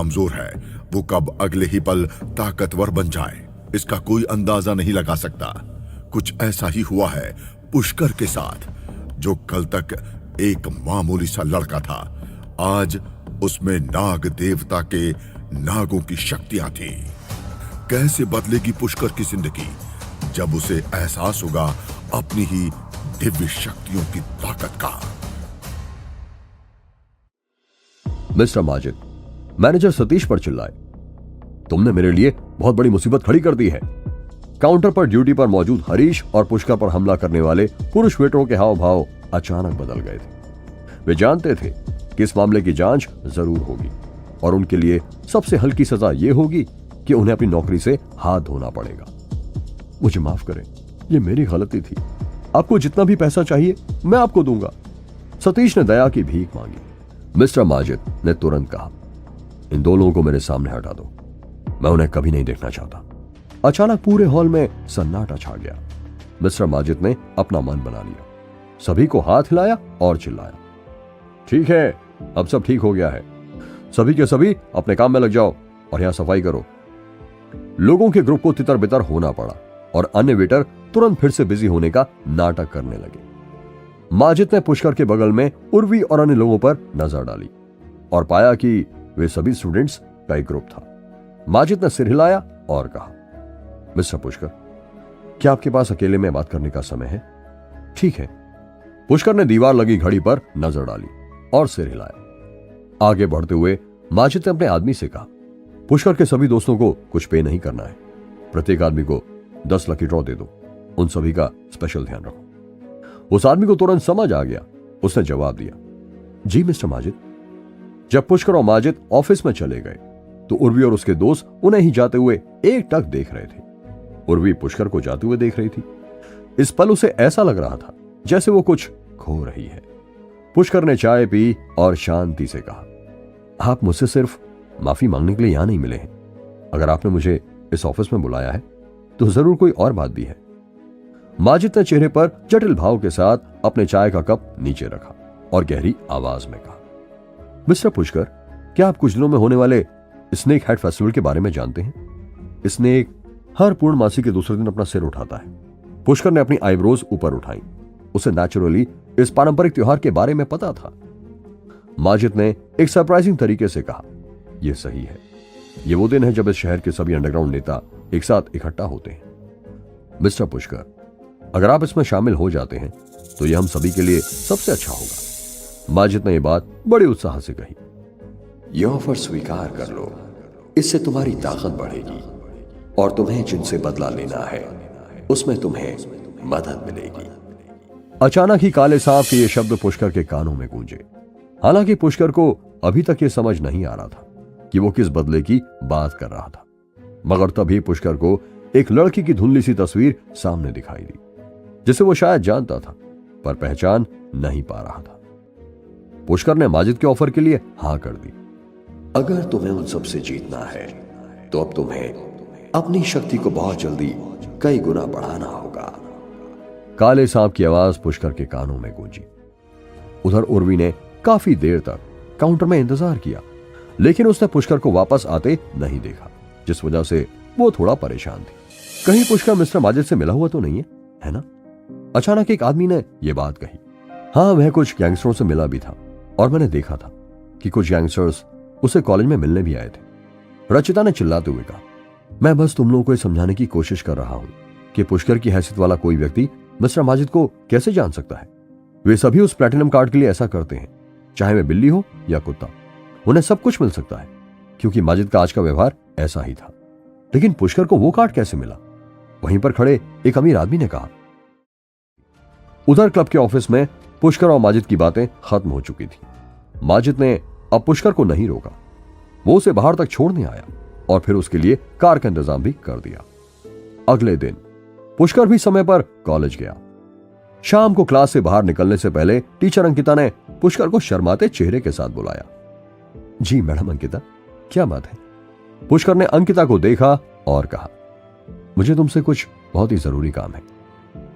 कमजोर है, वो कब अगले ही पल ताकतवर बन जाए, इसका कोई अंदाजा नहीं लगा सकता। कुछ ऐसा ही हुआ है पुष्कर के साथ। जो कल तक एक मामूली सा लड़का था, आज उसमें नाग देवता के नागों की शक्तियां थी। कैसे बदलेगी पुष्कर की जिंदगी जब उसे एहसास होगा अपनी ही दिव्य शक्तियों की ताकत का। मिस्टर माजिद, मैनेजर सतीश पर चिल्लाए, तुमने मेरे लिए बहुत बड़ी मुसीबत खड़ी कर दी है। काउंटर पर ड्यूटी पर मौजूद हरीश और पुष्कर पर हमला करने वाले पुरुष वेटरों के हाव भाव अचानक बदल गए थे। वे जानते थे कि इस मामले की जांच जरूर होगी और उनके लिए सबसे हल्की सजा यह होगी कि उन्हें अपनी नौकरी से हाथ धोना पड़ेगा। मुझे माफ करें, यह मेरी गलती थी। आपको जितना भी पैसा चाहिए मैं आपको दूंगा। सतीश ने दया की भीख मांगी। मिस्टर माजिद ने तुरंत कहा, इन दो लोगों को मेरे सामने हटा दो, मैं उन्हें कभी नहीं देखना चाहता। अचानक पूरे हॉल में सन्नाटा छा गया। मिस्टर माजिद ने अपना मन बना लिया, सभी को हाथ हिलाया और चिल्लाया, ठीक है, अब सब ठीक हो गया है। सभी के सभी अपने काम में लग जाओ और यहां सफाई करो। लोगों के ग्रुप को तितर बितर होना पड़ा और अन्य वेटर तुरंत फिर से बिजी होने का नाटक करने लगे। माजिद ने पुष्कर के बगल में उर्वी और अन्य लोगों पर नजर डाली और पाया कि वे सभी स्टूडेंट्स का एक ग्रुप था। माजिद ने सिर हिलाया और कहा, मिस्टर पुष्कर, क्या आपके पास अकेले में बात करने का समय है? ठीक है। पुष्कर ने दीवार लगी घड़ी पर नजर डाली और सिर हिलाया। आगे बढ़ते हुए माजिद ने अपने आदमी से कहा, पुष्कर के सभी दोस्तों को कुछ पे नहीं करना है, प्रत्येक आदमी को 10 लकी ड्रॉ दे दो, उन सभी का स्पेशल ध्यान रखो। उस आदमी को तुरंत समझ आ गया। उसने जवाब दिया, जी मिस्टर माजिद। जब पुष्कर और माजिद ऑफिस में चले गए तो उर्वी और उसके दोस्त उन्हें ही जाते हुए एकटक देख रहे थे। उर्वी पुष्कर को जाते हुए देख रही थी। इस पल उसे ऐसा लग रहा था जैसे वो कुछ खो रही है। पुष्कर ने चाय पी और शांति से कहा, आप मुझसे सिर्फ माफी मांगने के लिए यहां नहीं मिले हैं। अगर आपने मुझे इस ऑफिस में बुलाया है तो जरूर कोई और बात भी है। माजिद ने चेहरे पर जटिल भाव के साथ अपने चाय का कप नीचे रखा और गहरी आवाज में कहा, मिस्टर पुष्कर, क्या आप कुछ दिनों में होने वाले स्नेक हेड फेस्टिवल के बारे में जानते हैं? स्नेक हर पूर्णमासी के दूसरे दिन अपना सिर उठाता है। पुष्कर ने अपनी आईब्रोज ऊपर उठाई। उसे नेचुरली इस पारंपरिक त्योहार के बारे में पता था। माजिद ने एक सरप्राइजिंग तरीके से कहा, यह सही है, यह वो दिन है जब इस शहर के सभी अंडरग्राउंड नेता एक साथ इकट्ठा होते हैं। मिस्टर पुष्कर, अगर आप इसमें शामिल हो जाते हैं तो यह हम सभी के लिए सबसे अच्छा होगा। माजिद ने यह बात बड़े उत्साह से कही। यह ऑफर स्वीकार कर लो, इससे तुम्हारी ताकत बढ़ेगी और तुम्हें जिनसे बदला लेना है उसमें तुम्हें मदद मिलेगी। अचानक ही काले सांप के ये शब्द पुष्कर के कानों में गूंजे। हालांकि पुष्कर को अभी तक ये समझ नहीं आ रहा था कि वो किस बदले की बात कर रहा था, मगर तभी पुष्कर को एक लड़की की धुंधली सी तस्वीर सामने दिखाई दी, जिसे वो शायद जानता था पर पहचान नहीं पा रहा था। पुष्कर ने माजिद के ऑफर के लिए हाँ कर दी। अगर तुम्हें उन सबसे जीतना है तो अब तुम्हें अपनी शक्ति को बहुत जल्दी कई गुना बढ़ाना होगा। काले सांप की आवाज पुष्कर के कानों में गूंजी। उधर उर्वी ने काफी देर तक काउंटर में इंतजार किया, लेकिन उसने पुष्कर को वापस आते नहीं देखा, जिस वजह से वो थोड़ा परेशान थी। कहीं पुष्कर मिस्टर माजिद से मिला हुआ तो नहीं है ना? अचानक एक आदमी ने यह बात कही। हाँ, वह कुछ गैंगस्टरों से मिला भी था और मैंने देखा था कि कुछ गैंगस्टर्स उसे कॉलेज में मिलने भी आए थे। रचिता ने चिल्लाते हुए कहा, मैं बस तुम लोगों को समझाने की कोशिश कर रहा हूं कि पुष्कर की हैसियत वाला कोई व्यक्ति मिस्टर माजिद को कैसे जान सकता है। वे सभी उस प्लैटिनम कार्ड के लिए ऐसा करते हैं, चाहे वे बिल्ली हो या कुत्ता, उन्हें सब कुछ मिल सकता है, क्योंकि माजिद का आज का व्यवहार ऐसा ही था। लेकिन पुष्कर को वो कार्ड कैसे मिला? वहीं पर खड़े एक अमीर आदमी ने कहा। उधर क्लब के ऑफिस में पुष्कर और माजिद की बातें खत्म हो चुकी थी। माजिद ने अब पुष्कर को नहीं रोका, वो उसे बाहर तक छोड़ने आया और फिर उसके लिए कार का इंतजाम भी कर दिया। अगले दिन पुष्कर भी समय पर कॉलेज गया। शाम को क्लास से बाहर निकलने से पहले टीचर अंकिता ने पुष्कर को शर्माते चेहरे के साथ बुलाया। जी मैडम अंकिता, क्या बात है? पुष्कर ने अंकिता को देखा और कहा, मुझे तुमसे कुछ बहुत ही जरूरी काम है,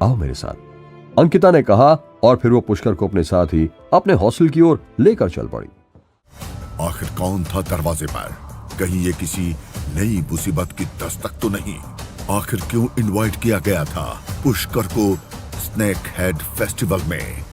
आओ मेरे साथ। अंकिता ने कहा और फिर वो पुष्कर को अपने साथ ही अपने हॉस्टल की ओर लेकर चल पड़ी। आखिर कौन था दरवाजे पर? कहीं ये किसी नई मुसीबत की दस्तक तो नहीं। आखिर क्यों इनवाइट किया गया था पुष्कर को स्नेक हेड फेस्टिवल में?